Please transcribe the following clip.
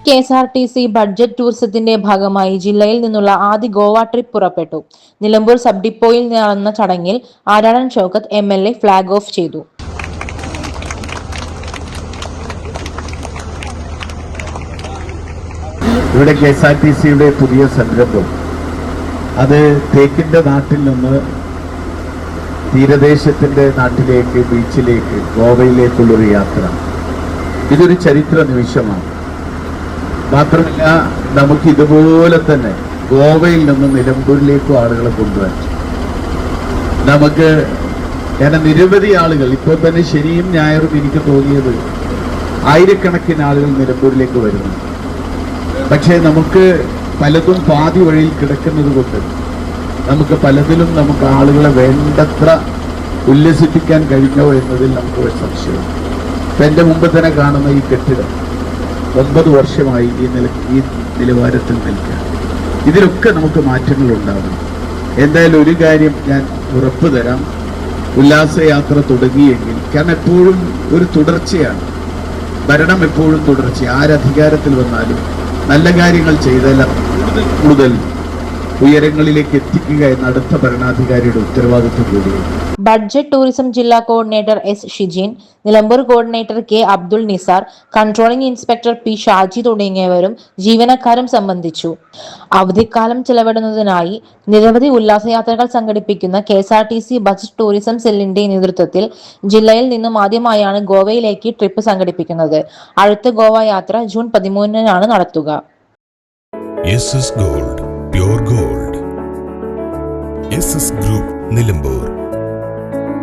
KSRTC budget ടൂറിസത്തിന്റെ ഭാഗമായി ജില്ലയിൽ നിന്നുള്ള ആദ്യ ഗോവ ട്രിപ്പ് പുറപ്പെട്ടു. നിലമ്പൂർ സബ് ഡിപ്പോയിൽ നടന്ന ചടങ്ങിൽ Aryadan Shoukath MLA flag off ചെയ്തു. ഇവിടെ കെ.എസ്.ആർ.ടി.സിയുടെ പുതിയ സംരംഭം, അത് തേക്കിന്റെ നാട്ടിൽ നിന്ന് തീരദേശത്തിന്റെ നാട്ടിലേക്ക്, ബീച്ചിലേക്ക്, ഗോവയിലേക്കുള്ളൊരു യാത്ര. ഇതൊരു ചരിത്ര നിമിഷമാണ്. മാത്രമല്ല, നമുക്ക് ഇതുപോലെ തന്നെ ഗോവയിൽ നിന്ന് നിലമ്പൂരിലേക്കും ആളുകളെ കൊണ്ടുവരാം. നമുക്ക് നിരവധി ആളുകൾ ഇപ്പോൾ തന്നെ ശനിയും ഞായറും എനിക്ക് തോന്നിയത് ആയിരക്കണക്കിന് ആളുകൾ നിലമ്പൂരിലേക്ക് വരുന്നു. പക്ഷേ നമുക്ക് പലതും പാതി വഴിയിൽ കിടക്കുന്നത് കൊണ്ട് നമുക്ക് പലതിലും നമുക്ക് ആളുകളെ വേണ്ടത്ര ഉല്ലസിപ്പിക്കാൻ കഴിഞ്ഞോ എന്നതിൽ നമുക്ക് ഒരു സംശയം. ഇപ്പം എൻ്റെ മുമ്പ് തന്നെ കാണുന്ന ഈ കെട്ടിടം 9 വർഷമായി ഈ നിലവാരത്തിൽ നിൽക്കുക. ഇതിലൊക്കെ നമുക്ക് മാറ്റങ്ങൾ ഉണ്ടാകും. എന്തായാലും ഒരു കാര്യം ഞാൻ ഉറപ്പ് തരാം, ഉല്ലാസയാത്ര തുടങ്ങിയെങ്കിൽ, കാരണം എപ്പോഴും ഒരു തുടർച്ചയാണ്, ഭരണം എപ്പോഴും തുടർച്ച. ആരധികാരത്തിൽ വന്നാലും നല്ല കാര്യങ്ങൾ ചെയ്താൽ കൂടുതൽ ഉയരങ്ങളിലേക്ക് എത്തിക്കുക എന്ന അടുത്ത ഭരണാധികാരിയുടെ ഉത്തരവാദിത്വം കൂടിയാണ്. ബഡ്ജറ്റ് ടൂറിസം ജില്ലാ coordinator S Shijeen, Nilambur coordinator K Abdul Nisar, controlling inspector P Shaji തുടങ്ങിയവരും ജീവനക്കാരും സംബന്ധിച്ചു. അവധിക്കാലം ചെലവിടുന്നതിനായി നിരവധി ഉല്ലാസയാത്രകൾ സംഘടിപ്പിക്കുന്ന കെ.എസ്.ആർ.ടി.സി ബഡ്ജറ്റ് ടൂറിസം സെല്ലിന്റെ നേതൃത്വത്തിൽ ജില്ലയിൽ നിന്നും ആദ്യമായാണ് ഗോവയിലേക്ക് ട്രിപ്പ് സംഘടിപ്പിക്കുന്നത്. അടുത്ത ഗോവ യാത്ര ജൂൺ 13-നാണ് നടത്തുക. Gold, pure gold. Group Nilambur.